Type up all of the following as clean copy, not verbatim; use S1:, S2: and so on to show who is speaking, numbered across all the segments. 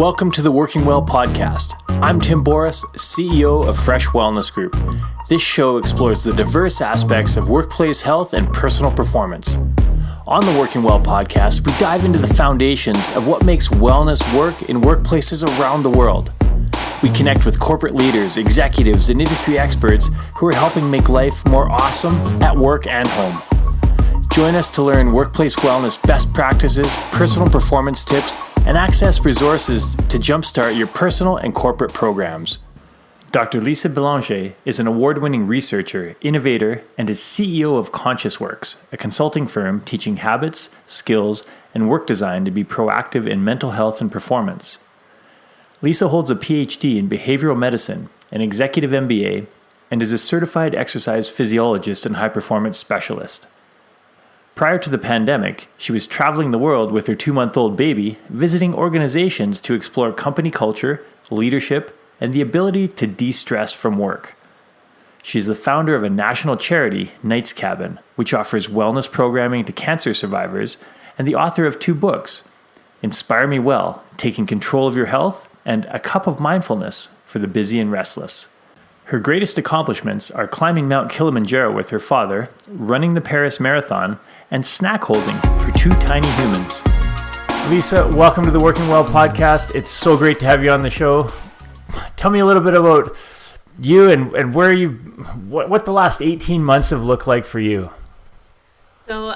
S1: Welcome to the Working Well podcast. I'm Tim Boris, CEO of Fresh Wellness Group. This show explores the diverse aspects of workplace health and personal performance. On the Working Well podcast, we dive into the foundations of what makes wellness work in workplaces around the world. We connect with corporate leaders, executives, and industry experts who are helping make life more awesome at work and home. Join us to learn workplace wellness best practices, personal performance tips, and access resources to jumpstart your personal and corporate programs. Dr. Lisa Belanger is an award-winning researcher, innovator, and is CEO of ConsciousWorks, a consulting firm teaching habits, skills, and work design to be proactive in mental health and performance. Lisa holds a Ph.D. in Behavioural Medicine, an Executive MBA, and is a certified exercise physiologist and high-performance specialist. Prior to the pandemic, she was traveling the world with her 2-month-old baby, visiting organizations to explore company culture, leadership, and the ability to de-stress from work. She is the founder of a national charity, Night's Cabin, which offers wellness programming to cancer survivors, and the author of 2 books, Inspire Me Well, Taking Control of Your Health, and A Cup of Mindfulness for the Busy and Restless. Her greatest accomplishments are climbing Mount Kilimanjaro with her father, running the Paris Marathon, and snack holding for 2 tiny humans. Lisa, welcome to the Working Well podcast. It's so great to have you on the show. Tell me a little bit about you and where you, what the last 18 months have looked like for you.
S2: So,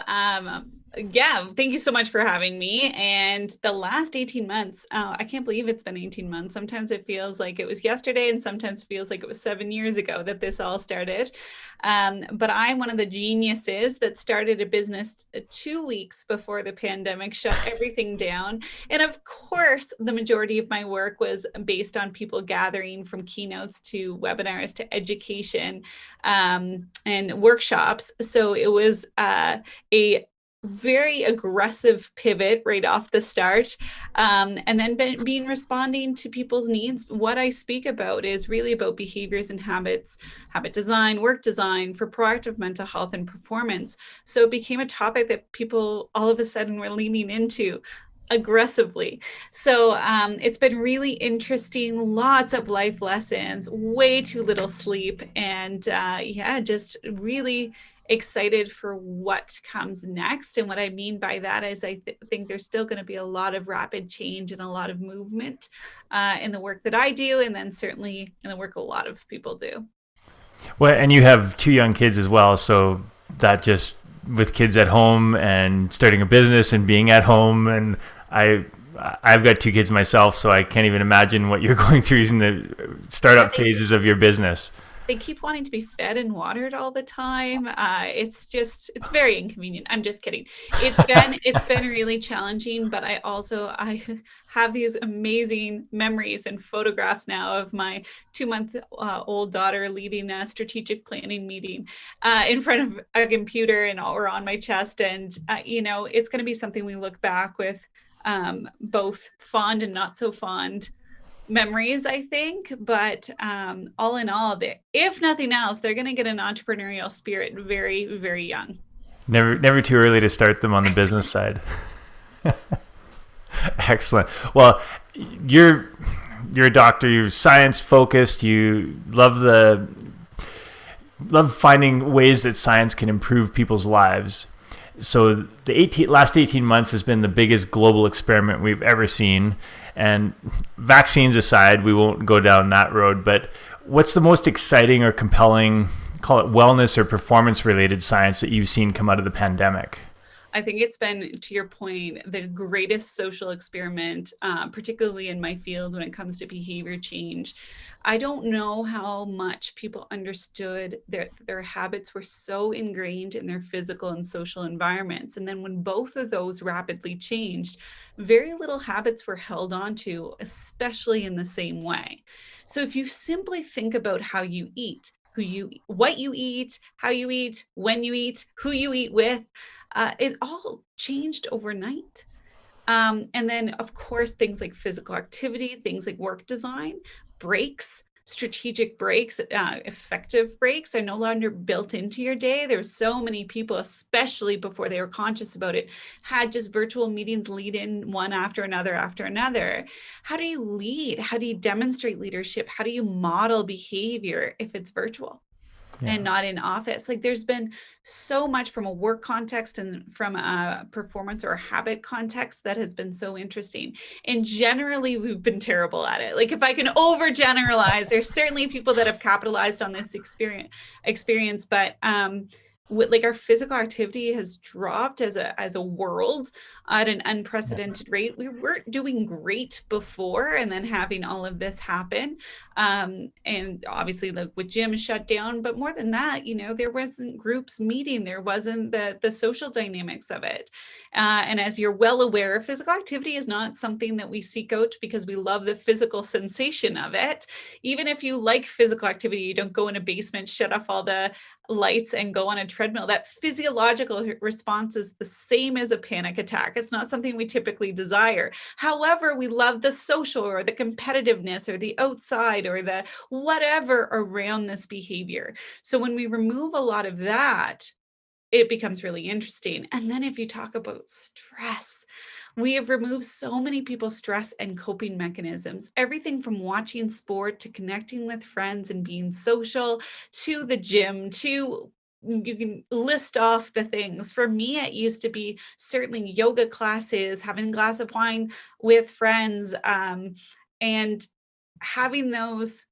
S2: thank you so much for having me. And the last 18 months, I can't believe it's been 18 months. Sometimes it feels like it was yesterday, and sometimes it feels like it was 7 years ago that this all started. But I'm one of the geniuses that started a business 2 weeks before the pandemic shut everything down. And of course, the majority of my work was based on people gathering from keynotes to webinars to education and workshops. So it was a very aggressive pivot right off the start, and then responding to people's needs. What I speak about is really about behaviors and habits, habit design, work design for proactive mental health and performance. So it became a topic that people all of a sudden were leaning into aggressively. So it's been really interesting, lots of life lessons, way too little sleep, and just really excited for what comes next. And what I mean by that is I think there's still going to be a lot of rapid change and a lot of movement in the work that I do, and then certainly in the work a lot of people do.
S1: Well, and you have 2 young kids as well, so that just with kids at home and starting a business and being at home, and I've got 2 kids myself, so I can't even imagine what you're going through in the startup phases of your business.
S2: They keep wanting to be fed and watered all the time. It's very inconvenient. I'm just kidding. It's been really challenging, but I have these amazing memories and photographs now of my 2-month-old daughter leading a strategic planning meeting in front of a computer or on my chest. And, it's going to be something we look back with both fond and not so fond memories, I think. But all in all, if nothing else, they're going to get an entrepreneurial spirit very, very young.
S1: Never too early to start them on the business side. Excellent. Well, you're a doctor. You're science focused. You love finding ways that science can improve people's lives. So the last 18 months has been the biggest global experiment we've ever seen. And vaccines aside, we won't go down that road, but what's the most exciting or compelling, call it wellness or performance-related science that you've seen come out of the pandemic?
S2: I think it's been, to your point, the greatest social experiment, particularly in my field when it comes to behavior change. I don't know how much people understood their habits were so ingrained in their physical and social environments. And then when both of those rapidly changed, very little habits were held onto, especially in the same way. So if you simply think about how you eat, what you eat, how you eat, when you eat, who you eat with, it all changed overnight. And then, of course, things like physical activity, things like work design, breaks, strategic breaks, effective breaks are no longer built into your day. There's so many people, especially before they were conscious about it, had just virtual meetings lead in one after another after another. How do you lead? How do you demonstrate leadership? How do you model behavior if it's virtual and not in office? Like, there's been so much from a work context and from a performance or a habit context that has been so interesting. And generally, we've been terrible at it. Like, if I can overgeneralize, there's certainly people that have capitalized on this experience, but like, our physical activity has dropped as a world at an unprecedented rate. We weren't doing great before, and then having all of this happen, and obviously, like, with gyms shut down, but more than that, there wasn't groups meeting, there wasn't the social dynamics of it. And as you're well aware, physical activity is not something that we seek out because we love the physical sensation of it. Even if you like physical activity, you don't go in a basement, shut off all the lights and go on a treadmill. That physiological response is the same as a panic attack. It's not something we typically desire. However, we love the social or the competitiveness or the outside or the whatever around this behavior. So when we remove a lot of that, it becomes really interesting. And then if you talk about stress, we have removed so many people's stress and coping mechanisms, everything from watching sport to connecting with friends and being social to the gym to, you can list off the things. For me, it used to be certainly yoga classes, having a glass of wine with friends, and having those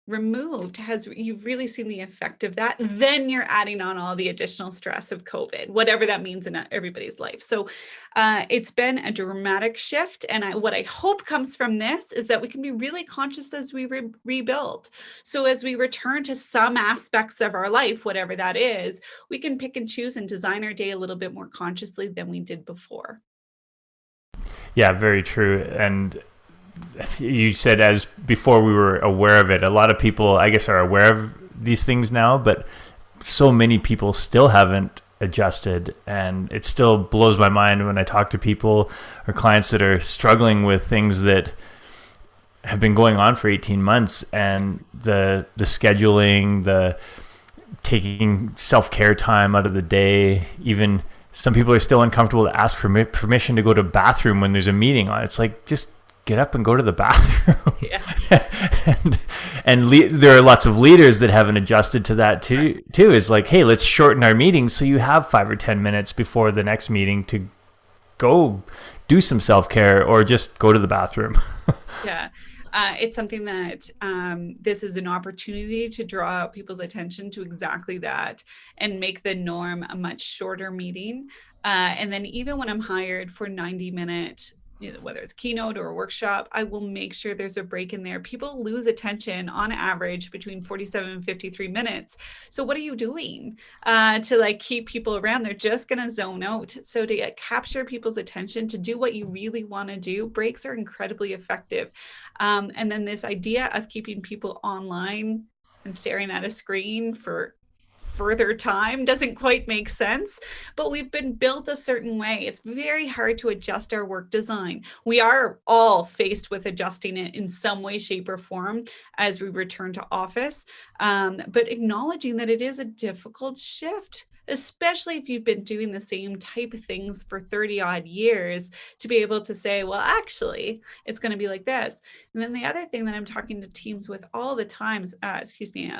S2: removed you've really seen the effect of that. Then you're adding on all the additional stress of COVID, whatever that means in everybody's life. So it's been a dramatic shift. And what I hope comes from this is that we can be really conscious as we rebuild. So as we return to some aspects of our life, whatever that is, we can pick and choose and design our day a little bit more consciously than we did before.
S1: Yeah, very true. And you said, as before we were aware of it, a lot of people, I guess, are aware of these things now, but so many people still haven't adjusted. And it still blows my mind when I talk to people or clients that are struggling with things that have been going on for 18 months, and the scheduling, the taking self-care time out of the day. Even some people are still uncomfortable to ask for permission to go to the bathroom when there's a meeting on. It's like, just get up and go to the bathroom.
S2: Yeah.
S1: and there are lots of leaders that haven't adjusted to that too. Is like, hey, let's shorten our meetings so you have 5 or 10 minutes before the next meeting to go do some self-care or just go to the bathroom.
S2: Yeah. It's something that this is an opportunity to draw out people's attention to exactly that and make the norm a much shorter meeting. And then even when I'm hired for 90-minute, whether it's keynote or a workshop, I will make sure there's a break in there. People lose attention on average between 47 and 53 minutes. So what are you doing to like keep people around? They're just going to zone out. So to capture people's attention, to do what you really want to do, breaks are incredibly effective. And then this idea of keeping people online and staring at a screen for further time doesn't quite make sense, but we've been built a certain way. It's very hard to adjust our work design. We are all faced with adjusting it in some way, shape, or form as we return to office, but acknowledging that it is a difficult shift, especially if you've been doing the same type of things for 30 odd years, to be able to say, well, actually, it's going to be like this. And then the other thing that I'm talking to teams with all the time,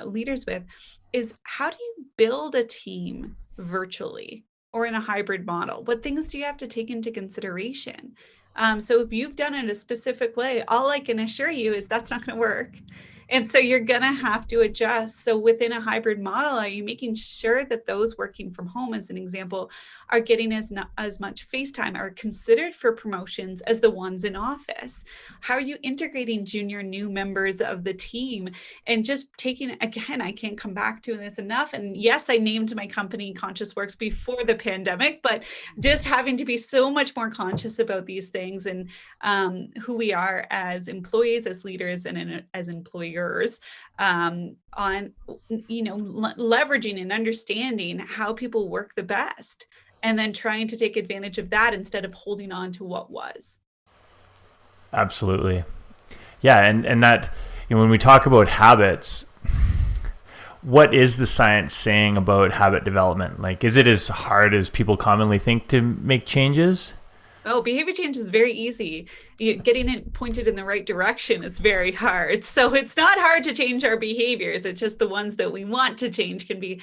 S2: leaders with, is how do you build a team virtually or in a hybrid model? What things do you have to take into consideration? So if you've done it a specific way, all I can assure you is that's not going to work. And so you're going to have to adjust. So within a hybrid model, are you making sure that those working from home, as an example, are getting as much face time, are considered for promotions as the ones in office? How are you integrating junior new members of the team? And just taking, again, I can't come back to this enough. And yes, I named my company ConsciousWorks before the pandemic, but just having to be so much more conscious about these things and who we are as employees, as leaders, and as employers, on leveraging and understanding how people work the best, and then trying to take advantage of that instead of holding on to what was.
S1: Absolutely. Yeah. And that, when we talk about habits, what is the science saying about habit development? Like, is it as hard as people commonly think to make changes?
S2: Oh, behavior change is very easy. Getting it pointed in the right direction is very hard. So it's not hard to change our behaviors. It's just the ones that we want to change can be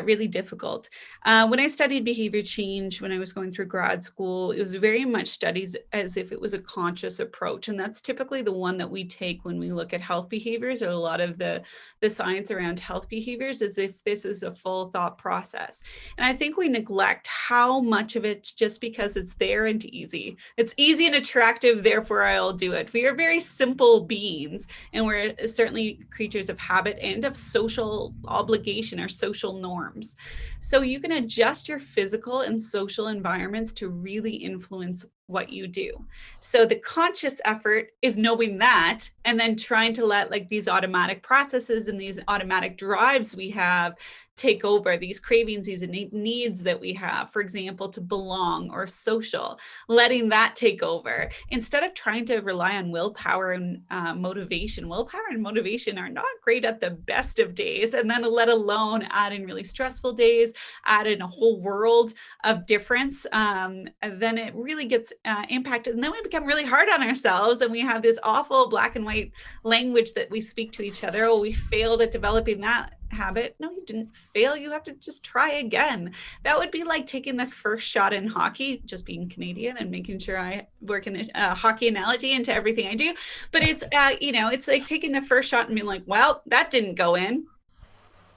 S2: really difficult. When I studied behavior change, when I was going through grad school, it was very much studied as if it was a conscious approach. And that's typically the one that we take when we look at health behaviors, or a lot of the science around health behaviors, as if this is a full thought process. And I think we neglect how much of it's just because it's there and easy. It's easy and attractive, therefore I'll do it. We are very simple beings, and we're certainly creatures of habit and of social obligation or social norms. So you can adjust your physical and social environments to really influence what you do. So the conscious effort is knowing that, and then trying to let like these automatic processes and these automatic drives we have take over, these cravings, these innate needs that we have, for example, to belong or social, letting that take over instead of trying to rely on willpower and motivation. Willpower and motivation are not great at the best of days, and then let alone add in really stressful days, add in a whole world of difference, and then it really gets impacted. And then we become really hard on ourselves, and we have this awful black and white language that we speak to each other. Oh, we failed at developing that habit. No, you didn't fail. You have to just try again. That would be like taking the first shot in hockey, just being Canadian and making sure I work in a hockey analogy into everything I do. But it's, it's like taking the first shot and being like, well, that didn't go in.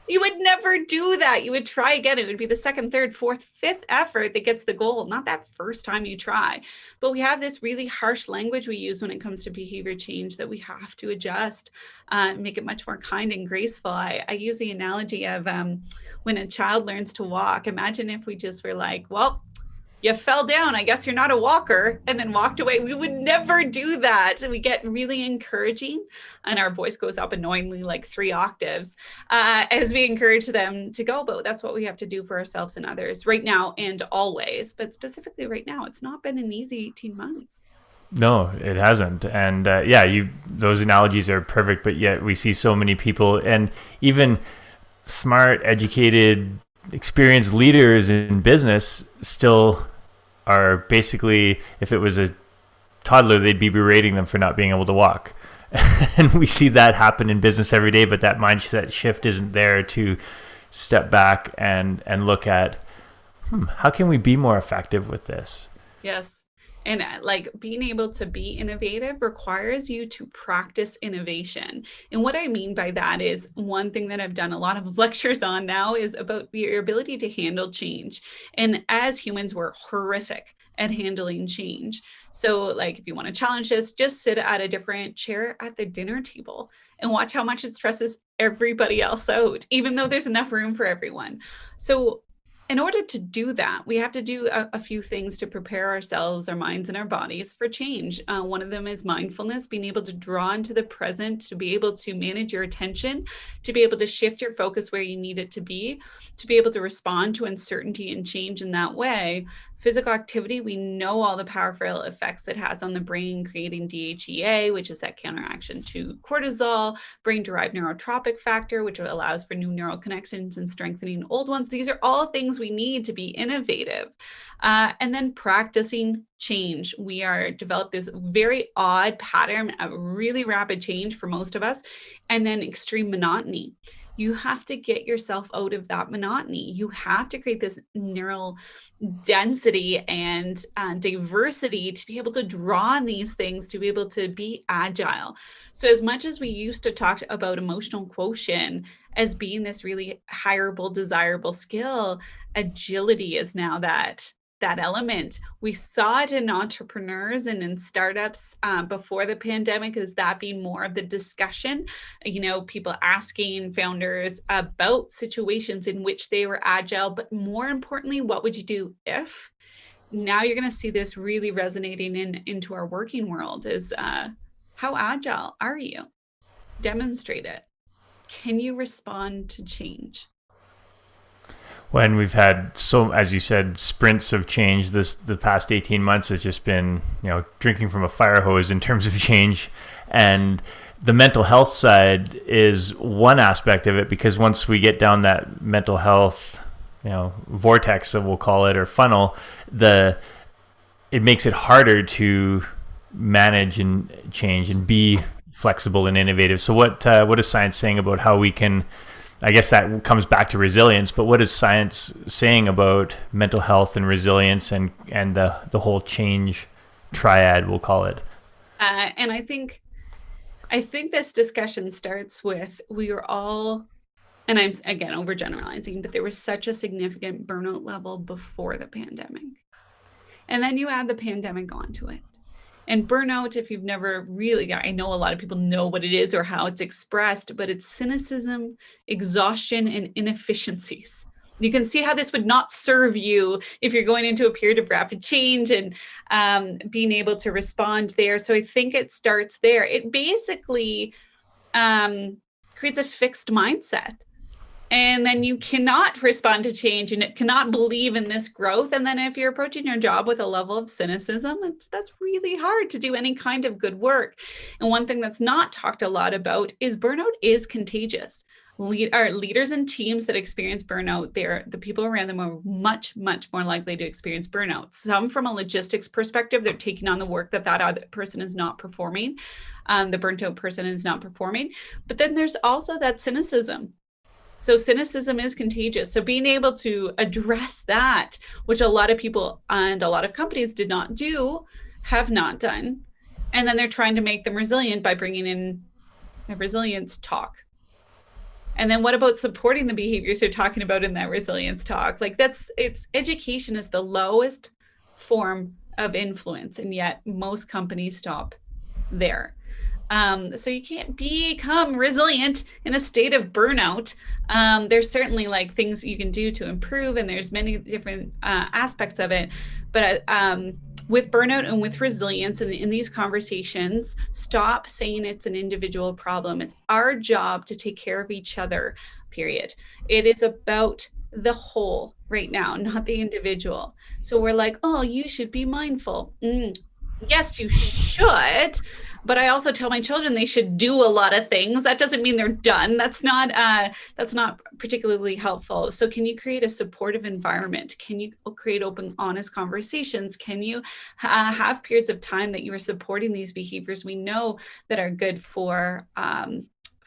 S2: You would never do that. You would try again. It would be the second, third, fourth, fifth effort that gets the goal, not that first time you try. But we have this really harsh language we use when it comes to behavior change that we have to adjust, make it much more kind and graceful. I use the analogy of when a child learns to walk. Imagine if we just were like, well, you fell down, I guess you're not a walker, and then walked away. We would never do that. We get really encouraging, and our voice goes up annoyingly like 3 octaves as we encourage them to go. But that's what we have to do for ourselves and others right now and always. But specifically right now, it's not been an easy 18 months.
S1: No, it hasn't. And those analogies are perfect, but yet we see so many people, and even smart, educated, experienced leaders in business still are basically, if it was a toddler, they'd be berating them for not being able to walk. And we see that happen in business every day, but that mindset shift isn't there to step back and look at, how can we be more effective with this?
S2: Yes. And like being able to be innovative requires you to practice innovation. And what I mean by that is, one thing that I've done a lot of lectures on now is about your ability to handle change. And as humans, we're horrific at handling change. So like, if you want to challenge this, just sit at a different chair at the dinner table and watch how much it stresses everybody else out, even though there's enough room for everyone. So in order to do that, we have to do a few things to prepare ourselves, our minds, and our bodies for change. One of them is mindfulness, being able to draw into the present, to be able to manage your attention, to be able to shift your focus where you need it to be able to respond to uncertainty and change in that way. Physical activity, we know all the powerful effects it has on the brain, creating DHEA, which is that counteraction to cortisol, brain-derived neurotropic factor, which allows for new neural connections and strengthening old ones. These are all things we need to be innovative. And then practicing change. We are developed this very odd pattern of really rapid change for most of us, and then extreme monotony. You have to get yourself out of that monotony. You have to create this neural density and diversity to be able to draw on these things, to be able to be agile. So as much as we used to talk about emotional quotient as being this really hireable, desirable skill, agility is now that element. We saw it in entrepreneurs and in startups before the pandemic, as that being more of the discussion, people asking founders about situations in which they were agile, but more importantly, what would you do if? Now you're going to see this really resonating into our working world is how agile are you? Demonstrate it. Can you respond to change?
S1: When we've had as you said, sprints of change, the past 18 months has just been, drinking from a fire hose in terms of change. And the mental health side is one aspect of it, because once we get down that mental health, vortex, we'll call it, or funnel, it makes it harder to manage and change and be flexible and innovative. So what is science saying about how we can, I guess that comes back to resilience, but what is science saying about mental health and resilience and the whole change triad, we'll call it?
S2: And I think this discussion starts with, we are all, and I'm again overgeneralizing, but there was such a significant burnout level before the pandemic. And then you add the pandemic onto it. And burnout, if you've never really, I know a lot of people know what it is or how it's expressed, but it's cynicism, exhaustion, and inefficiencies. You can see how this would not serve you if you're going into a period of rapid change and being able to respond there. So I think it starts there. It basically creates a fixed mindset. And then you cannot respond to change and it cannot believe in this growth. And then if you're approaching your job with a level of cynicism, that's really hard to do any kind of good work. And one thing that's not talked a lot about is burnout is contagious. Our leaders and teams that experience burnout, the people around them are much, much more likely to experience burnout. Some from a logistics perspective, they're taking on the work that other person is not performing. The burnt out person is not performing. But then there's also that cynicism. So cynicism is contagious. So being able to address that, which a lot of people and a lot of companies have not done. And then they're trying to make them resilient by bringing in the resilience talk. And then what about supporting the behaviors you're talking about in that resilience talk? Education is the lowest form of influence. And yet most companies stop there. So you can't become resilient in a state of burnout. There's certainly things you can do to improve, and there's many different aspects of it. But with burnout and with resilience, and in these conversations, stop saying it's an individual problem. It's our job to take care of each other, period. It is about the whole right now, not the individual. So we're like, oh, you should be mindful. Yes, you should. But I also tell my children they should do a lot of things. That doesn't mean they're done. That's not particularly helpful. So can you create a supportive environment? Can you create open, honest conversations? Can you have periods of time that you are supporting these behaviors we know that are good for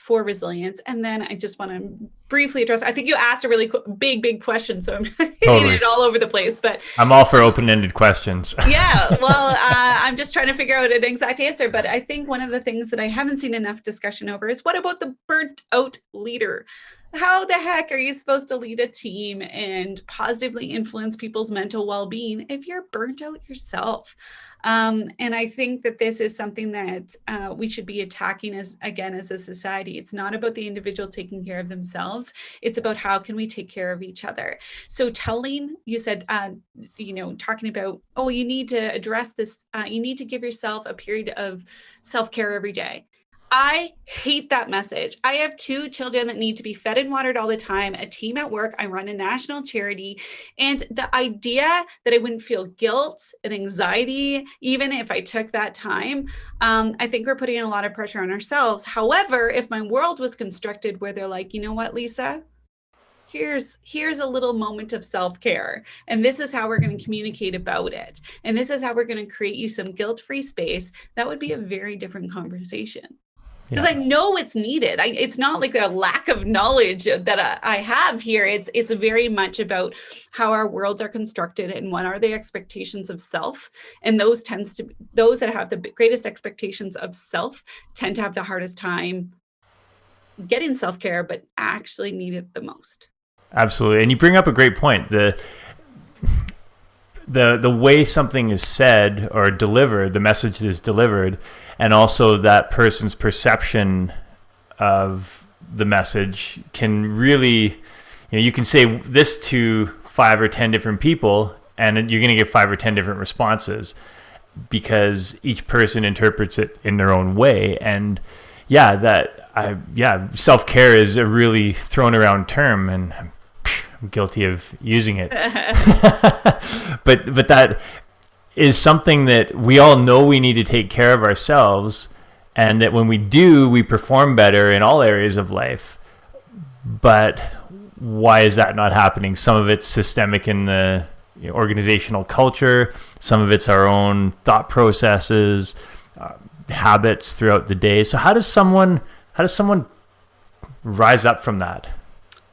S2: resilience? And then I just want to briefly address, I think you asked a really big question, so I'm hitting it all over the place, but
S1: I'm all for open-ended questions.
S2: Yeah, well, I'm just trying to figure out an exact answer, but I think one of the things that I haven't seen enough discussion over is, what about the burnt out leader? How the heck are you supposed to lead a team and positively influence people's mental well-being if you're burnt out yourself? And I think that this is something that we should be attacking as a society. It's not about the individual taking care of themselves. It's about how can we take care of each other. So you said, talking about, you need to address this. You need to give yourself a period of self-care every day. I hate that message. I have 2 children that need to be fed and watered all the time, a team at work. I run a national charity. And the idea that I wouldn't feel guilt and anxiety, even if I took that time, I think we're putting a lot of pressure on ourselves. However, if my world was constructed where they're like, you know what, Lisa? Here's a little moment of self-care. And this is how we're going to communicate about it. And this is how we're going to create you some guilt-free space. That would be a very different conversation. Because I know it's needed. It's not like a lack of knowledge that I have here. It's very much about how our worlds are constructed and what are the expectations of self. And those that have the greatest expectations of self tend to have the hardest time getting self-care, but actually need it the most.
S1: Absolutely. And you bring up a great point. The way something is said or delivered, the message that is delivered, and also that person's perception of the message can really, you can say this to 5 or 10 different people and you're going to get 5 or 10 different responses because each person interprets it in their own way. And self-care is a really thrown around term, and I'm guilty of using it. But that is something that we all know we need to take care of ourselves, and that when we do, we perform better in all areas of life. But why is that not happening? Some of it's systemic in the organizational culture. Some of it's our own thought processes, habits throughout the day. So how does someone rise up from that?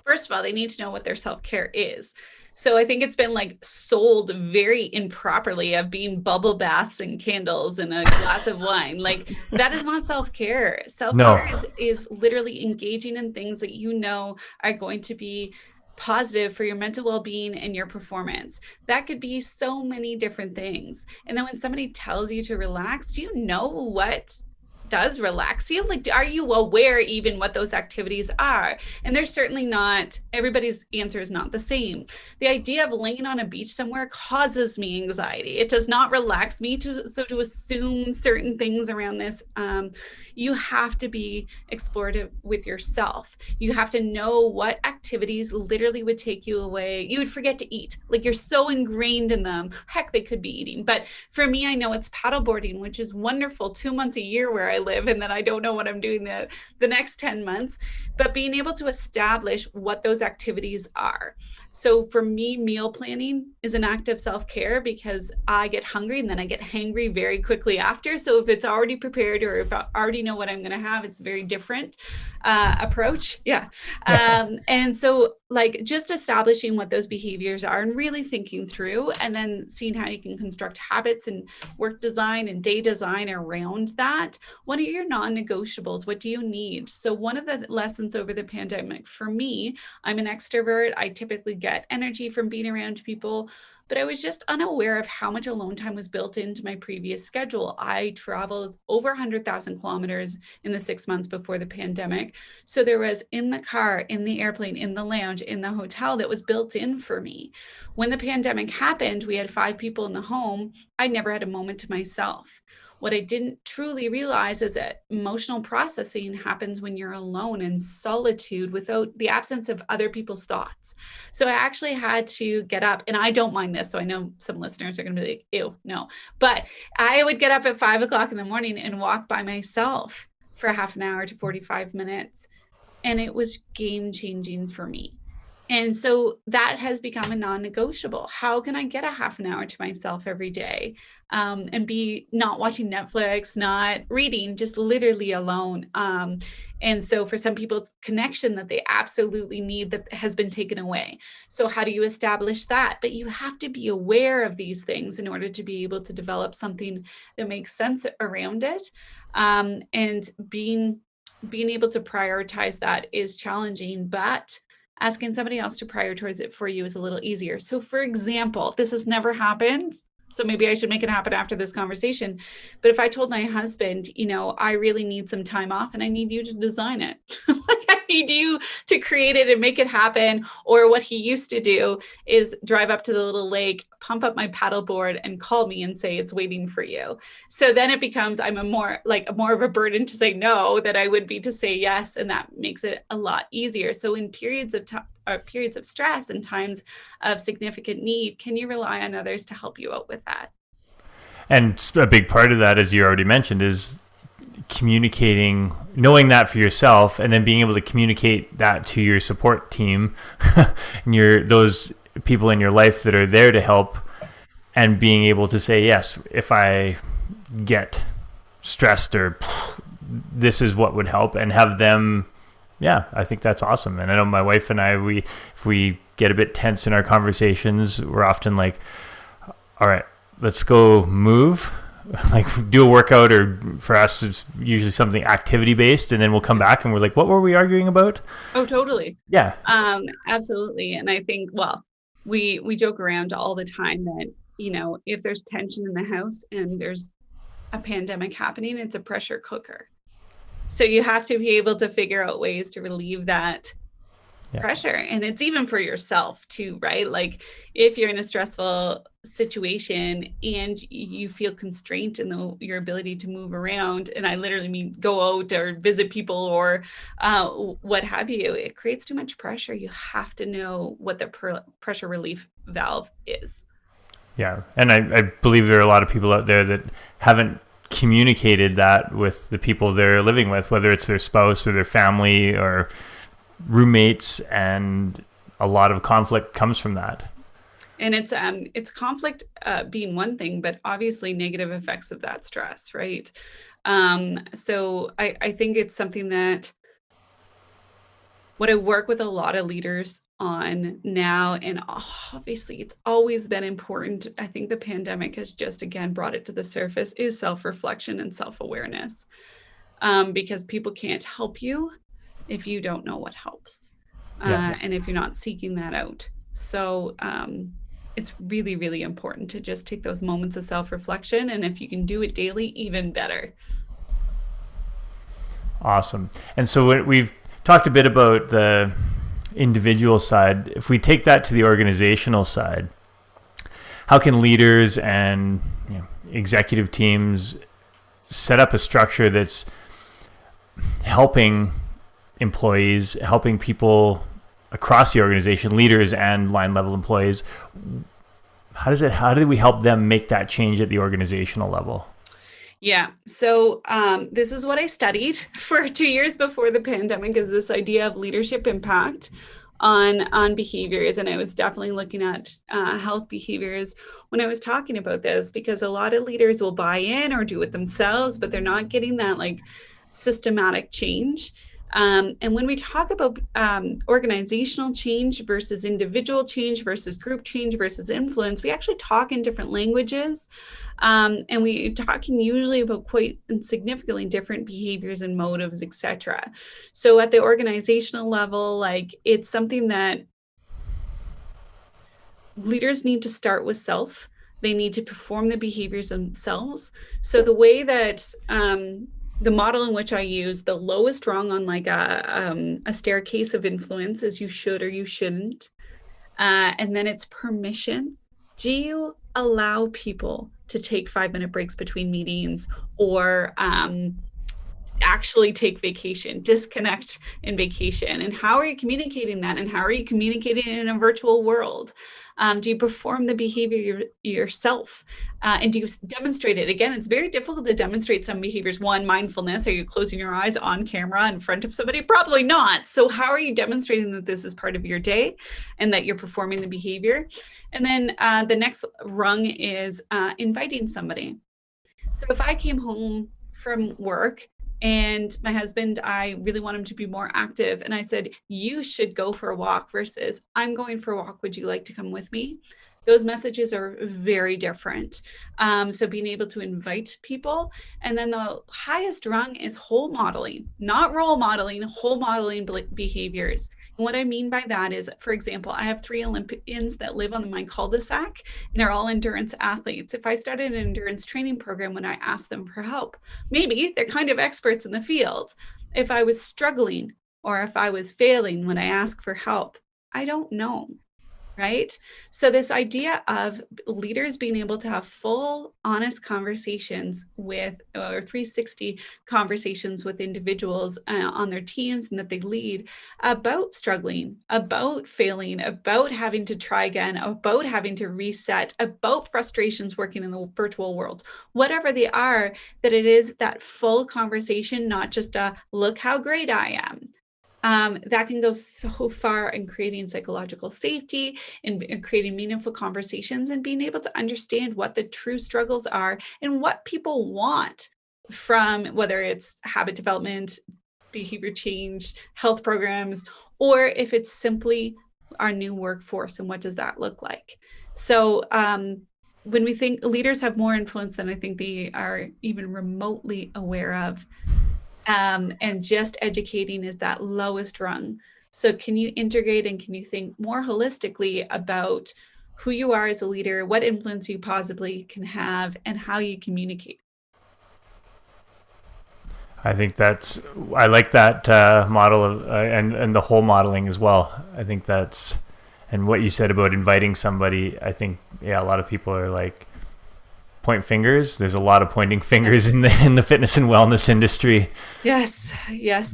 S2: First of all, they need to know what their self-care is. So I think it's been like sold very improperly of being bubble baths and candles and a glass of wine. Like that is not self-care. Self-care is literally engaging in things that you know are going to be positive for your mental well-being and your performance. That could be so many different things. And then when somebody tells you to relax, do you know what does relax you? Like, are you aware even what those activities are? And they're certainly not, everybody's answer is not the same. The idea of laying on a beach somewhere causes me anxiety. It does not relax me to assume certain things around this. You have to be explorative with yourself. You have to know what activities literally would take you away. You would forget to eat. Like you're so ingrained in them. Heck, they could be eating. But for me, I know it's paddleboarding, which is wonderful 2 months a year where I live, and then I don't know what I'm doing the next 10 months. But being able to establish what those activities are. So for me, meal planning is an act of self-care because I get hungry and then I get hangry very quickly after. So if it's already prepared or if I already know what I'm going to have, it's a very different approach. Yeah. And so like just establishing what those behaviors are and really thinking through and then seeing how you can construct habits and work design and day design around that. What are your non-negotiables? What do you need? So one of the lessons over the pandemic for me, I'm an extrovert. I typically get energy from being around people, but I was just unaware of how much alone time was built into my previous schedule. I traveled over 100,000 kilometers in the 6 months before the pandemic. So there was in the car, in the airplane, in the lounge, in the hotel that was built in for me. When the pandemic happened, we had 5 people in the home. I never had a moment to myself. What I didn't truly realize is that emotional processing happens when you're alone in solitude without the absence of other people's thoughts. So I actually had to get up, and I don't mind this. So I know some listeners are going to be like, ew, no. But I would get up at 5 o'clock in the morning and walk by myself for half an hour to 45 minutes. And it was game changing for me. And so that has become a non-negotiable. How can I get a half an hour to myself every day and be not watching Netflix, not reading, just literally alone? And so for some people, it's connection that they absolutely need that has been taken away. So how do you establish that? But you have to be aware of these things in order to be able to develop something that makes sense around it. And being able to prioritize that is challenging, but asking somebody else to prioritize it for you is a little easier. So for example, this has never happened. So maybe I should make it happen after this conversation. But if I told my husband, I really need some time off and I need you to design it. Like I need you to create it and make it happen. Or what he used to do is drive up to the little lake, pump up my paddleboard and call me and say, it's waiting for you. So then it becomes, I'm more of a burden to say no than I would be to say yes. And that makes it a lot easier. So in periods of stress and times of significant need, can you rely on others to help you out with that?
S1: And a big part of that, as you already mentioned, is communicating, knowing that for yourself, and then being able to communicate that to your support team and those people in your life that are there to help, and being able to say, yes, if I get stressed or this is what would help, and have them. Yeah, I think that's awesome. And I know my wife and I, if we get a bit tense in our conversations, we're often like, all right, let's go move, like do a workout, or for us, it's usually something activity based. And then we'll come back and we're like, what were we arguing about?
S2: Oh, totally.
S1: Yeah.
S2: Absolutely. And I think, we joke around all the time that, if there's tension in the house and there's a pandemic happening, it's a pressure cooker. So you have to be able to figure out ways to relieve that pressure. And it's even for yourself too, right? Like if you're in a stressful situation and you feel constrained in your ability to move around, and I literally mean go out or visit people or what have you, it creates too much pressure. You have to know what the pressure relief valve is.
S1: Yeah. And I believe there are a lot of people out there that haven't communicated that with the people they're living with, whether it's their spouse or their family or roommates, and a lot of conflict comes from that.
S2: And it's conflict being one thing, but obviously negative effects of that stress, right? So I think it's something that what I work with a lot of leaders on now, and obviously it's always been important. I think the pandemic has just again brought it to the surface, is self-reflection and self-awareness, because people can't help you if you don't know what helps, and if you're not seeking that out. So it's really, really important to just take those moments of self-reflection, and if you can do it daily, even better.
S1: Awesome. And so we've talked a bit about the individual side. If we take that to the organizational side, how can leaders and executive teams set up a structure that's helping employees, helping people across the organization, leaders and line level employees? How do we help them make that change at the organizational level?
S2: Yeah. So this is what I studied for 2 years before the pandemic, is this idea of leadership impact on behaviors. And I was definitely looking at health behaviors when I was talking about this, because a lot of leaders will buy in or do it themselves, but they're not getting that like systematic change. And when we talk about organizational change versus individual change versus group change versus influence, we actually talk in different languages. And we're talking usually about quite significantly different behaviors and motives, etc. So at the organizational level, like it's something that leaders need to start with self. They need to perform the behaviors themselves. So the way that the model in which I use, the lowest rung on like a staircase of influence is you should or you shouldn't. And then it's permission. Do you allow people to take 5-minute breaks between meetings, or actually take vacation, disconnect in vacation? And how are you communicating that? And how are you communicating in a virtual world? Do you perform the behavior yourself? And do you demonstrate it? Again, it's very difficult to demonstrate some behaviors. One, mindfulness. Are you closing your eyes on camera in front of somebody? Probably not. So how are you demonstrating that this is part of your day and that you're performing the behavior? And then the next rung is inviting somebody. So if I came home from work and my husband, I really want him to be more active, and I said, you should go for a walk, versus I'm going for a walk, would you like to come with me? Those messages are very different. So being able to invite people. And then the highest rung is whole modeling, not role modeling, whole modeling behaviors. And what I mean by that is, for example, I have 3 Olympians that live on my cul-de-sac, and they're all endurance athletes. If I started an endurance training program when I asked them for help, maybe they're kind of experts in the field. If I was struggling or if I was failing when I ask for help, I don't know. Right? So this idea of leaders being able to have full, honest conversations with, or 360 conversations with individuals on their teams and that they lead, about struggling, about failing, about having to try again, about having to reset, about frustrations working in the virtual world, whatever they are, that it is that full conversation, not just a look how great I am. That can go so far in creating psychological safety and creating meaningful conversations, and being able to understand what the true struggles are and what people want from, whether it's habit development, behavior change, health programs, or if it's simply our new workforce and what does that look like. So when we think leaders have more influence than I think they are even remotely aware of, and just educating is that lowest rung. So can you integrate and can you think more holistically about who you are as a leader, what influence you possibly can have, and how you communicate?
S1: I think I like that model of, and the whole modeling as well. I think that's, and what you said about inviting somebody, I think, a lot of people are like, point fingers. There's a lot of pointing fingers in the fitness and wellness industry.
S2: Yes,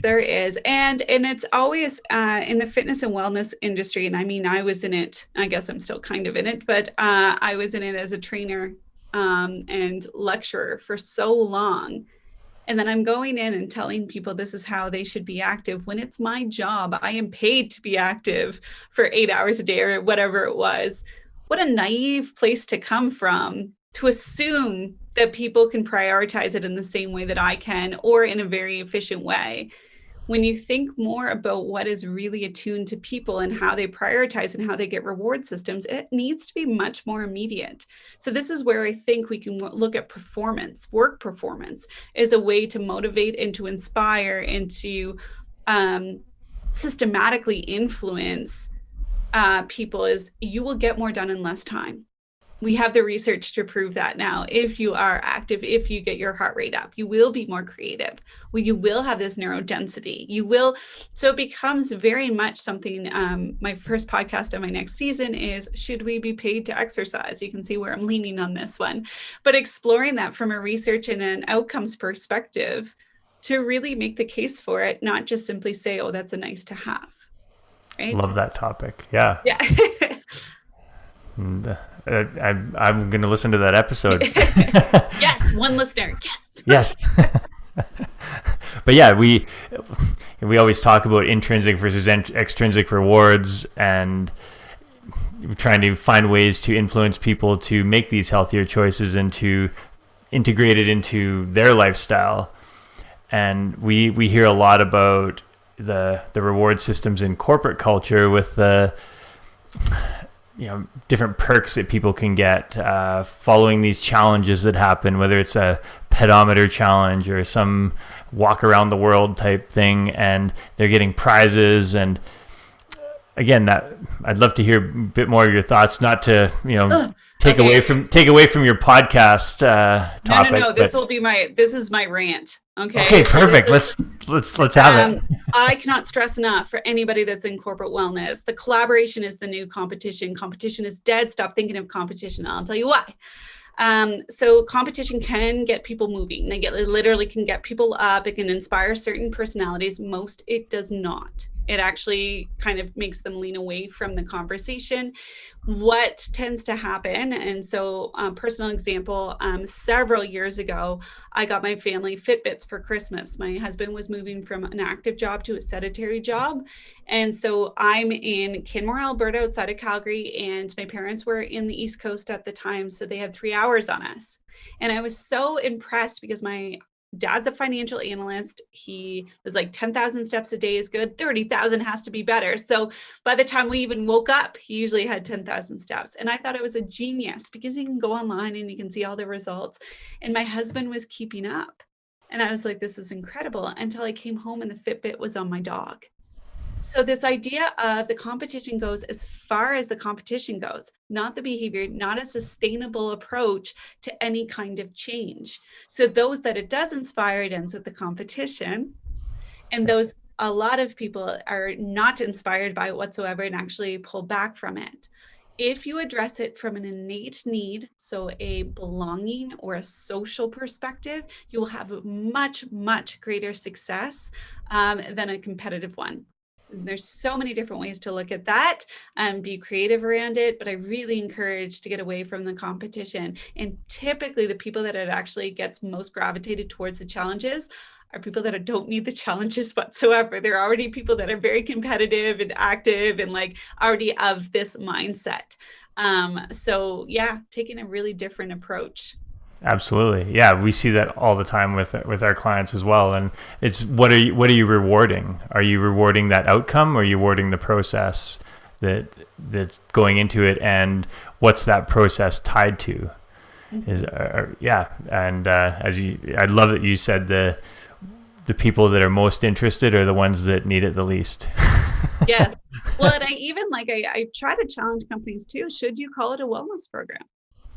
S2: there is. And it's always in the fitness and wellness industry. And I mean, I was in it, I guess I'm still kind of in it, but I was in it as a trainer and lecturer for so long. And then I'm going in and telling people this is how they should be active when it's my job. I am paid to be active for 8 hours a day or whatever it was. What a naive place to come from to assume that people can prioritize it in the same way that I can or in a very efficient way. When you think more about what is really attuned to people and how they prioritize and how they get reward systems, it needs to be much more immediate. So this is where I think we can look at performance, work performance as a way to motivate and to inspire and to systematically influence people. Is you will get more done in less time. We have the research to prove that now. If you are active, if you get your heart rate up, you will be more creative. Well, you will have this neurodensity. You will. So it becomes very much something. My first podcast on my next season is, should we be paid to exercise? You can see where I'm leaning on this one, but exploring that from a research and an outcomes perspective to really make the case for it, not just simply say, oh, that's a nice to have. Right?
S1: Love that topic. Yeah.
S2: Yeah.
S1: And, I'm going to listen to that episode.
S2: Yes, one listener. Yes.
S1: But yeah, we always talk about intrinsic versus extrinsic rewards, and trying to find ways to influence people to make these healthier choices and to integrate it into their lifestyle. And we hear a lot about the reward systems in corporate culture with the different perks that people can get following these challenges that happen, whether it's a pedometer challenge or some walk around the world type thing, and they're getting prizes. And again, that I'd love to hear a bit more of your thoughts, not to take away from your podcast topic.
S2: No. This is my rant.
S1: Okay, perfect. Let's have it.
S2: I cannot stress enough for anybody that's in corporate wellness, the collaboration is the new competition. Competition is dead. Stop thinking of competition. I'll tell you why. So competition can get people moving. It literally can get people up. It can inspire certain personalities. Most it does not. It actually kind of makes them lean away from the conversation. What tends to happen, and so personal example, several years ago, I got my family Fitbits for Christmas. My husband was moving from an active job to a sedentary job. And so I'm in Canmore, Alberta, outside of Calgary, and my parents were in the East Coast at the time. So they had 3 hours on us. And I was so impressed because my dad's a financial analyst. He was like 10,000 steps a day is good. 30,000 has to be better. So by the time we even woke up, he usually had 10,000 steps. And I thought it was a genius because you can go online and you can see all the results. And my husband was keeping up. And I was like, this is incredible, until I came home and the Fitbit was on my dog. So this idea of the competition goes as far as the competition goes, not the behavior, not a sustainable approach to any kind of change. So those that it does inspire, it ends with the competition. And those, a lot of people are not inspired by it whatsoever and actually pull back from it. If you address it from an innate need, so a belonging or a social perspective, you will have much, much greater success than a competitive one. There's so many different ways to look at that and be creative around it, but I really encourage to get away from the competition. And typically the people that it actually gets most gravitated towards the challenges are people that don't need the challenges whatsoever. They're already people that are very competitive and active and like already of this mindset. So yeah, taking a really different approach.
S1: Absolutely. Yeah, we see that all the time with our clients as well. And it's what are you rewarding? Are you rewarding that outcome, or are you rewarding the process that's going into it, and what's that process tied to? Mm-hmm. And I love that you said the people that are most interested are the ones that need it the least.
S2: Yes. Well, and I try to challenge companies too. Should you call it a wellness program?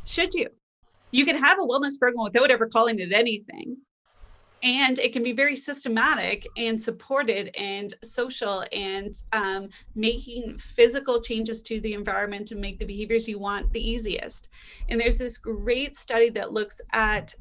S2: Should you? You can have a wellness program without ever calling it anything. And it can be very systematic and supported and social and making physical changes to the environment to make the behaviors you want the easiest. And there's this great study that looks at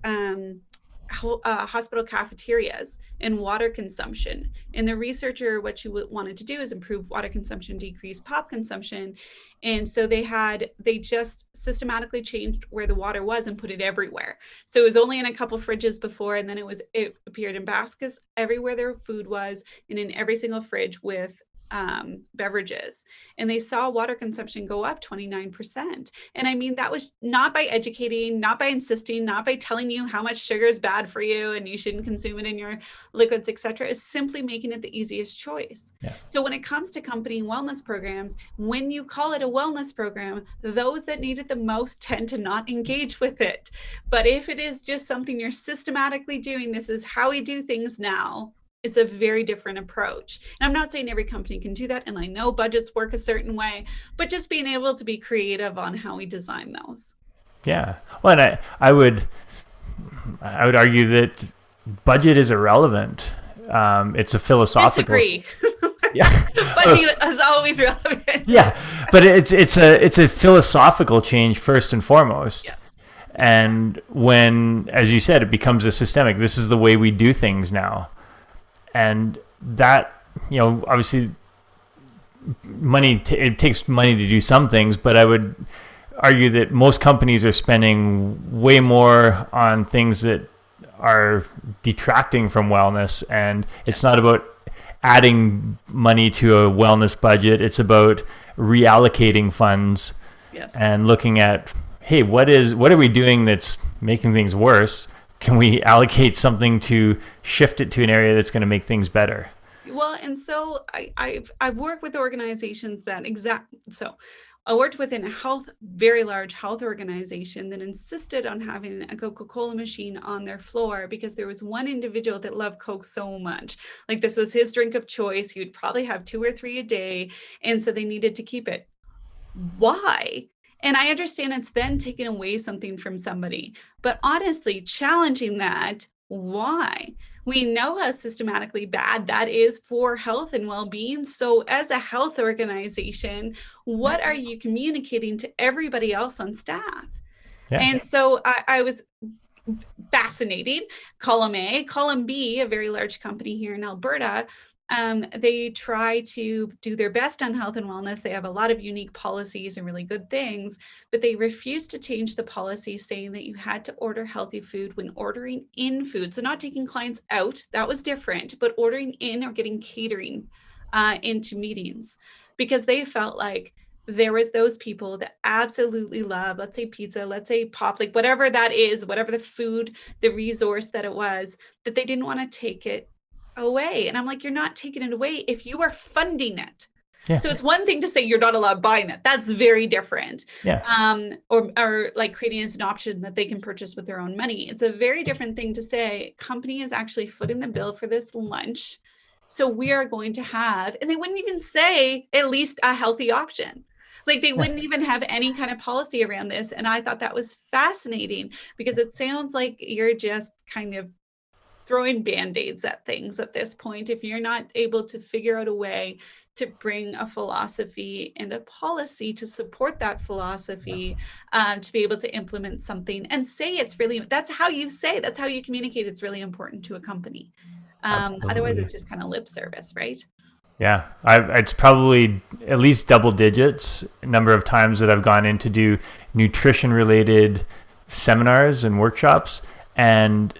S2: hospital cafeterias and water consumption. And the researcher, what she wanted to do is improve water consumption, decrease pop consumption. And so they just systematically changed where the water was and put it everywhere. So it was only in a couple fridges before, and then it appeared in baskets everywhere their food was, and in every single fridge with beverages. And they saw water consumption go up 29%. And I mean, that was not by educating, not by insisting, not by telling you how much sugar is bad for you and you shouldn't consume it in your liquids, etc. It's simply making it the easiest choice.
S1: Yeah.
S2: So when it comes to company wellness programs, when you call it a wellness program, those that need it the most tend to not engage with it. But if it is just something you're systematically doing, this is how we do things now, it's a very different approach. And I'm not saying every company can do that, and I know budgets work a certain way, but just being able to be creative on how we design those.
S1: Yeah. Well, and I would argue that budget is irrelevant. It's a philosophical.
S2: Disagree.
S1: Yeah.
S2: Budget is always relevant.
S1: Yeah, but it's a philosophical change first and foremost.
S2: Yes.
S1: And when, as you said, it becomes a systemic. This is the way we do things now. And that, obviously it takes money to do some things, but I would argue that most companies are spending way more on things that are detracting from wellness. And it's not about adding money to a wellness budget. It's about reallocating funds.
S2: Yes.
S1: And looking at, hey, what are we doing that's making things worse? Can we allocate something to shift it to an area that's going to make things better?
S2: Well, and so I've worked with organizations so I worked within a very large health organization that insisted on having a Coca-Cola machine on their floor because there was one individual that loved Coke so much. Like, this was his drink of choice. He would probably have 2 or 3 a day. And so they needed to keep it. Why? And I understand it's then taking away something from somebody, but honestly, challenging that, why? We know how systematically bad that is for health and well-being. So as a health organization, what are you communicating to everybody else on staff? Yeah. And so I was fascinating. Column A, column B, a very large company here in Alberta, they try to do their best on health and wellness. They have a lot of unique policies and really good things, but they refused to change the policy saying that you had to order healthy food when ordering in food. So not taking clients out, that was different, but ordering in or getting catering into meetings, because they felt like there was those people that absolutely love, let's say pizza, let's say pop, like whatever that is, whatever the food, the resource that it was, that they didn't want to take it away. And I'm like, you're not taking it away if you are funding it. Yeah. So it's one thing to say you're not allowed buying it. That's very different. Yeah. Or like creating as an option that they can purchase with their own money. It's a very different thing to say company is actually footing the bill for this lunch. So we are going to have, and they wouldn't even say at least a healthy option. Like they wouldn't even have any kind of policy around this. And I thought that was fascinating because it sounds like you're just kind of throwing band-aids at things at this point if you're not able to figure out a way to bring a philosophy and a policy to support that philosophy, to be able to implement something and say that's how you communicate it's really important to a company. Otherwise it's just kind of lip service, right?
S1: Yeah, it's probably at least double digits number of times that I've gone in to do nutrition related seminars and workshops, and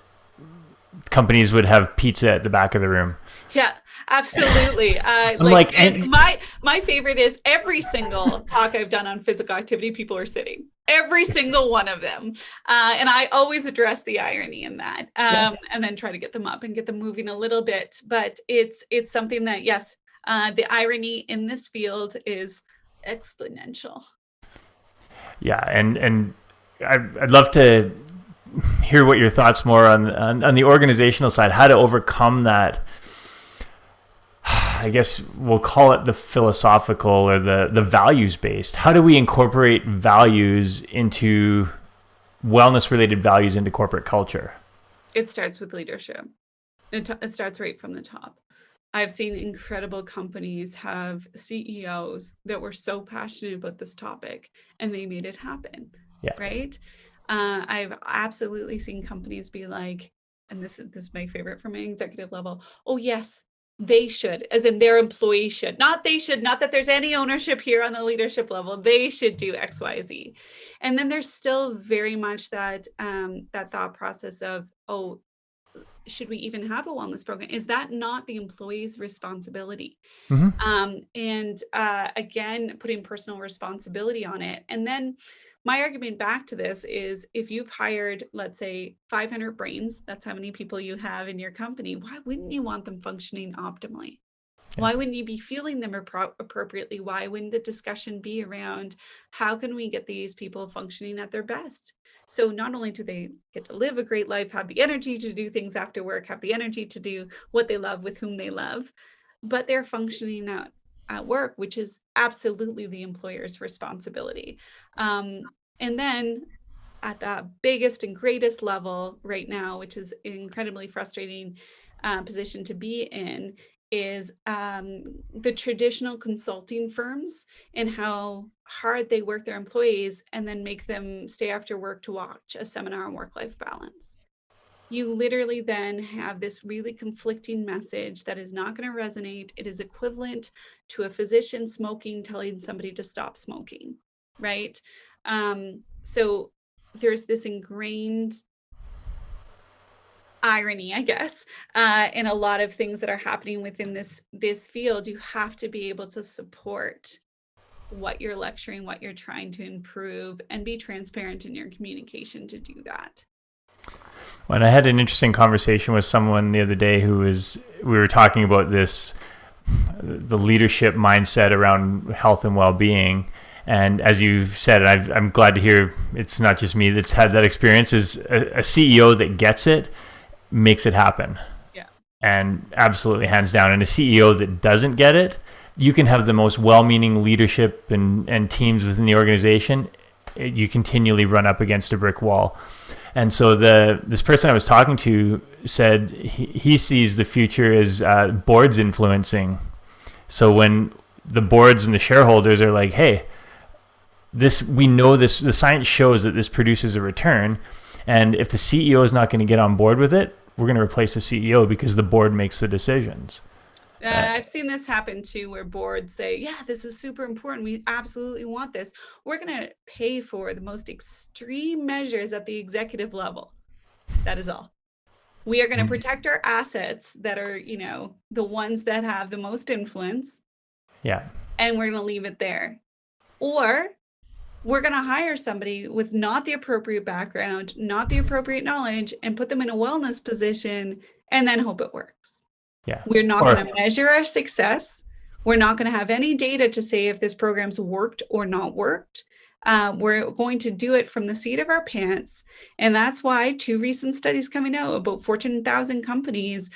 S1: companies would have pizza at the back of the room.
S2: Yeah, absolutely. My favorite is every single talk I've done on physical activity, people are sitting. Every single one of them. And I always address the irony in that, and then try to get them up and get them moving a little bit. But it's something that, yes, the irony in this field is exponential.
S1: Yeah, and I'd love to hear what your thoughts more on the organizational side, how to overcome that. I guess we'll call it the philosophical or the values based. How do we incorporate values into wellness related values into corporate culture?
S2: It starts with leadership. It starts right from the top. I've seen incredible companies have CEOs that were so passionate about this topic and they made it happen. Yeah. Right. I've absolutely seen companies be like, and this is my favorite from an executive level. Oh yes, they should, as in their employees should, not they should, not that there's any ownership here on the leadership level. They should do X, Y, Z. And then there's still very much that that thought process of, oh, should we even have a wellness program? Is that not the employee's responsibility? And again, putting personal responsibility on it. And then my argument back to this is, if you've hired, let's say 500 brains, that's how many people you have in your company, why wouldn't you want them functioning optimally? Why wouldn't you be fueling them appropriately? Why wouldn't the discussion be around how can we get these people functioning at their best? So not only do they get to live a great life, have the energy to do things after work, have the energy to do what they love with whom they love, but they're functioning at work, which is absolutely the employer's responsibility. And then at the biggest and greatest level right now, which is an incredibly frustrating position to be in, is the traditional consulting firms and how hard they work their employees and then make them stay after work to watch a seminar on work-life balance. You literally then have this really conflicting message that is not going to resonate. It is equivalent to a physician smoking, telling somebody to stop smoking, right? So there's this ingrained irony, I guess, in a lot of things that are happening within this field. You have to be able to support what you're lecturing, what you're trying to improve, and be transparent in your communication to do that.
S1: When I had an interesting conversation with someone the other day we were talking about the leadership mindset around health and well-being. And as you said, I'm glad to hear it's not just me that's had that experience, is a CEO that gets it, makes it happen.
S2: Yeah.
S1: And absolutely hands down. And a CEO that doesn't get it, you can have the most well-meaning leadership and teams within the organization. You continually run up against a brick wall. And so this person I was talking to said he sees the future as boards influencing. So when the boards and the shareholders are like, hey, we know the science shows that this produces a return. And if the CEO is not going to get on board with it, we're going to replace the CEO because the board makes the decisions.
S2: I've seen this happen too, where boards say, yeah, this is super important. We absolutely want this. We're going to pay for the most extreme measures at the executive level. That is all. We are going to protect our assets that are, the ones that have the most influence.
S1: Yeah.
S2: And we're going to leave it there. Or we're going to hire somebody with not the appropriate background, not the appropriate knowledge, and put them in a wellness position and then hope it works.
S1: Yeah.
S2: We're not going to measure our success. We're not going to have any data to say if this program's worked or not worked. We're going to do it from the seat of our pants. And that's why 2 recent studies coming out about Fortune 1000 companies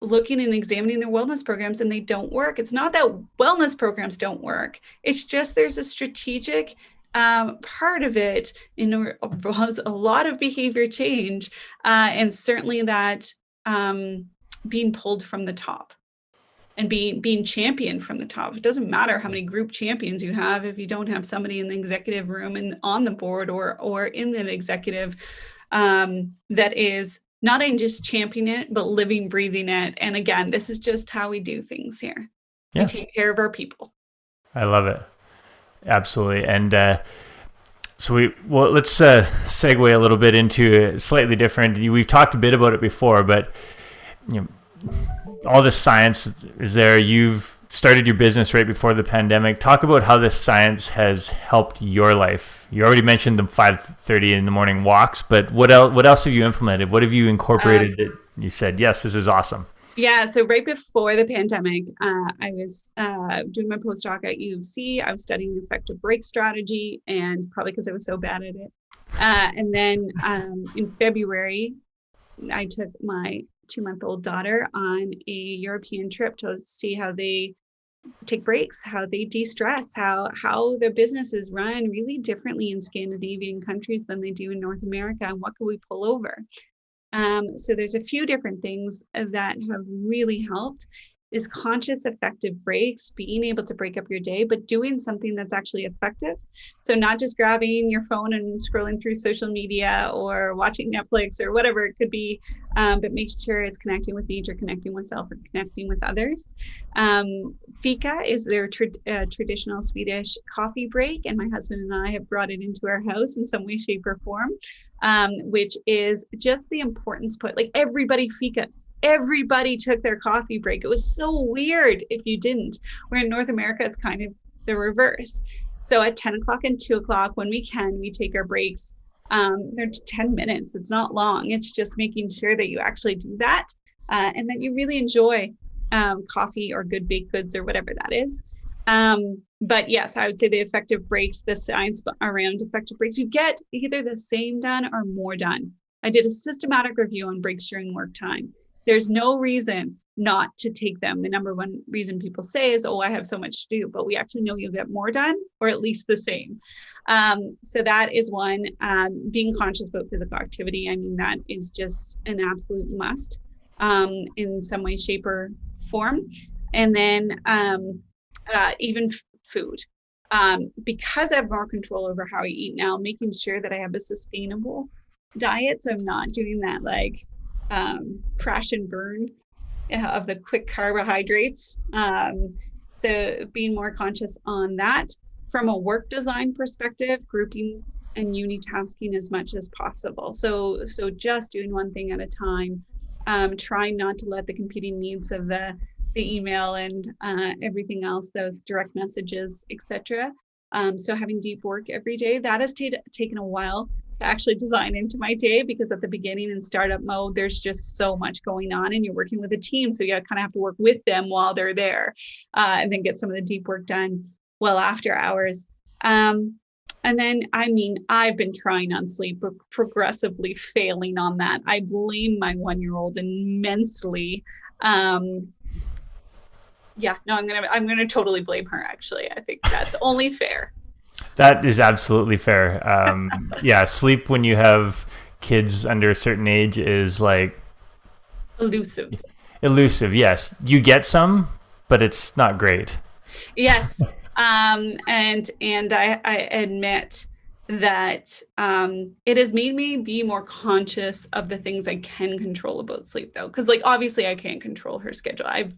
S2: looking and examining their wellness programs, and they don't work. It's not that wellness programs don't work. It's just there's a strategic part of it involves a lot of behavior change, and certainly that being pulled from the top and being championed from the top. It doesn't matter how many group champions you have if you don't have somebody in the executive room and on the board or in the executive that is not in just championing it, but living, breathing it. And again, this is just how we do things here. Yeah. We take care of our people.
S1: I love it. Absolutely. And let's segue a little bit into slightly different. We've talked a bit about it before, but all this science is there. You've started your business right before the pandemic. Talk about how this science has helped your life. You already mentioned the 5:30 in the morning walks, but what else have you implemented? What have you incorporated that you said, yes, this is awesome?
S2: Yeah, so right before the pandemic, I was doing my postdoc at U of C. I was studying effective break strategy, and probably because I was so bad at it. And then in February, I took my 2-month-old daughter on a European trip to see how they take breaks, how they de-stress, how their businesses run really differently in Scandinavian countries than they do in North America, and what can we pull over. So there's a few different things that have really helped. is conscious, effective breaks, being able to break up your day, but doing something that's actually effective. So not just grabbing your phone and scrolling through social media or watching Netflix or whatever it could be, but making sure it's connecting with nature, connecting with self, or connecting with others. Fika is their traditional Swedish coffee break, and my husband and I have brought it into our house in some way, shape, or form. Which is just the importance put, like everybody fikas. Everybody took their coffee break. It was so weird if you didn't. Where in North America, it's kind of the reverse. So at 10 o'clock and 2 o'clock, when we can, we take our breaks. They're 10 minutes. It's not long. It's just making sure that you actually do that and that you really enjoy coffee or good baked goods or whatever that is. But yes, I would say the effective breaks, the science around effective breaks, you get either the same done or more done. I did a systematic review on breaks during work time. There's no reason not to take them. The number one reason people say is, oh, I have so much to do, but we actually know you'll get more done or at least the same. So that is one. Being conscious about physical activity. I mean, that is just an absolute must in some way, shape, or form. And then even food. Because I have more control over how I eat now, making sure that I have a sustainable diet. So I'm not doing that like crash and burn of the quick carbohydrates. So being more conscious on that. From a work design perspective, grouping and unitasking as much as possible. So just doing one thing at a time, trying not to let the competing needs of the email and everything else, those direct messages, etc. So having deep work every day, that has taken a while to actually design into my day, because at the beginning in startup mode, there's just so much going on and you're working with a team. So you kind of have to work with them while they're there and then get some of the deep work done well after hours. And then, I mean, I've been trying on sleep, but progressively failing on that. I blame my 1-year-old immensely. I'm gonna totally blame her. Actually, I think that's only fair.
S1: That is absolutely fair. Yeah, sleep when you have kids under a certain age is like
S2: Elusive.
S1: Yes, you get some, but it's not great.
S2: Yes, and I admit that it has made me be more conscious of the things I can control about sleep, though, because like obviously I can't control her schedule. I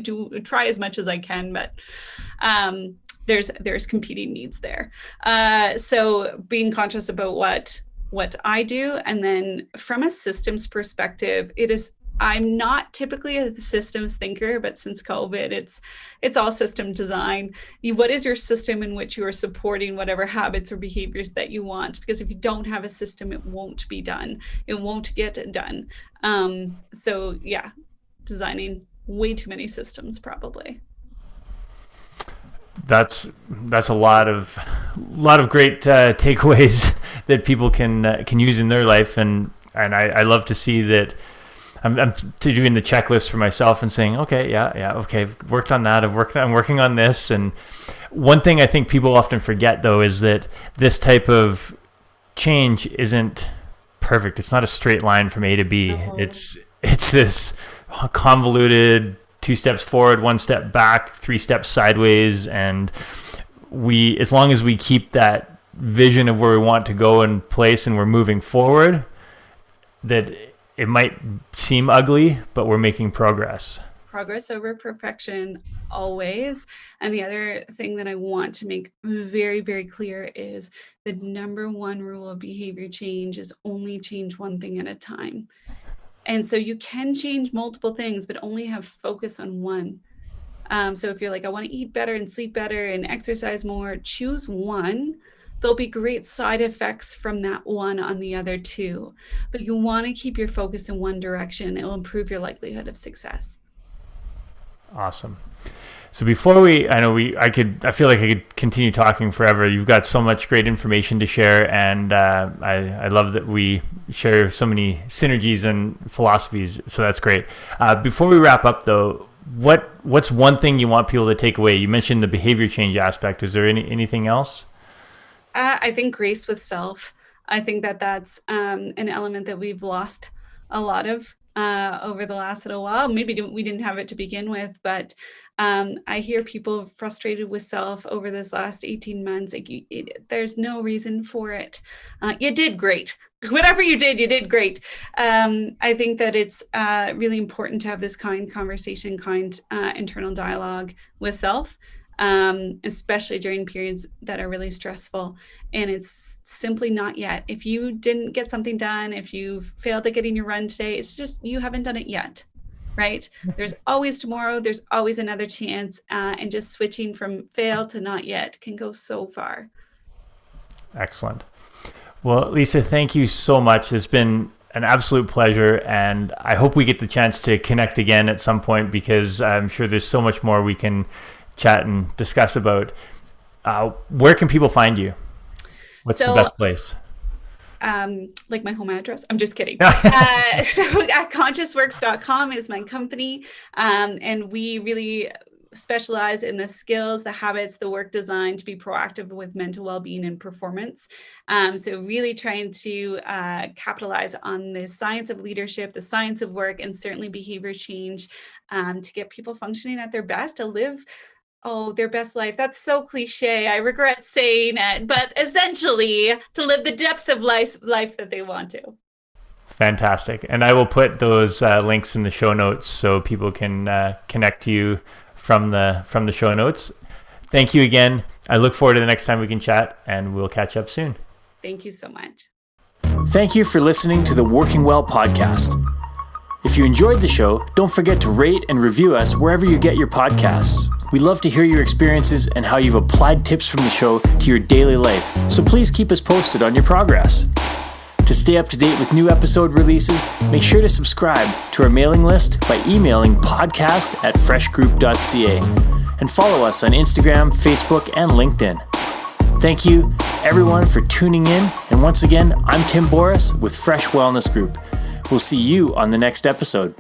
S2: do try as much as I can, but there's competing needs there. So being conscious about what I do, and then from a systems perspective, I'm not typically a systems thinker, but since COVID, it's all system design. What is your system in which you are supporting whatever habits or behaviors that you want? Because if you don't have a system, it won't be done. It won't get done. So yeah, designing way too many systems probably.
S1: That's a lot of great takeaways that people can use in their life, and I love to see that. I'm doing the checklist for myself and saying, okay, okay, worked on that. I'm working on this. And one thing I think people often forget, though, is that this type of change isn't perfect. It's not a straight line from A to B. Oh. It's this convoluted 2 steps forward, 1 step back, 3 steps sideways. And as long as we keep that vision of where we want to go in place and we're moving forward, that it might seem ugly, but we're making progress.
S2: Progress over perfection, always. And the other thing that I want to make very, very clear is the number one rule of behavior change is only change one thing at a time. And so you can change multiple things, but only have focus on one. So if you're like, I want to eat better and sleep better and exercise more, choose one. There'll be great side effects from that one on the other two, but you want to keep your focus in one direction. It will improve your likelihood of success.
S1: Awesome. So before I feel like I could continue talking forever. You've got so much great information to share, and I love that we share so many synergies and philosophies. So that's great. Before we wrap up, though, what's one thing you want people to take away? You mentioned the behavior change aspect. Is there anything else?
S2: I think grace with self. I think that's an element that we've lost a lot of over the last little while. Maybe we didn't have it to begin with, but I hear people frustrated with self over this last 18 months. Like there's no reason for it. You did great. Whatever you did great. I think that it's really important to have this kind conversation, kind internal dialogue with self, especially during periods that are really stressful. And it's simply not yet. If you didn't get something done, if you've failed at getting your run today, it's just you haven't done it yet, right? There's always tomorrow. There's always another chance. And just switching from fail to not yet can go so far.
S1: Excellent. Well, Lisa, thank you so much. It's been an absolute pleasure, and I hope we get the chance to connect again at some point, because I'm sure there's so much more we can chat and discuss about. Where can people find you? What's the best place?
S2: Like my home address? I'm just kidding. So at ConsciousWorks.com is my company, and we really specialize in the skills, the habits, the work designed to be proactive with mental well-being and performance. So really trying to capitalize on the science of leadership, the science of work, and certainly behavior change to get people functioning at their best, to live their best life. That's so cliche. I regret saying it, but essentially to live the depth of life that they want to.
S1: Fantastic. And I will put those links in the show notes so people can connect to you from the show notes. Thank you again. I look forward to the next time we can chat, and we'll catch up soon.
S2: Thank you so much.
S1: Thank you for listening to the Working Well podcast. If you enjoyed the show, don't forget to rate and review us wherever you get your podcasts. We love to hear your experiences and how you've applied tips from the show to your daily life, so please keep us posted on your progress. To stay up to date with new episode releases, make sure to subscribe to our mailing list by emailing podcast@freshgroup.ca and follow us on Instagram, Facebook, and LinkedIn. Thank you, everyone, for tuning in. And once again, I'm Tim Boris with Fresh Wellness Group. We'll see you on the next episode.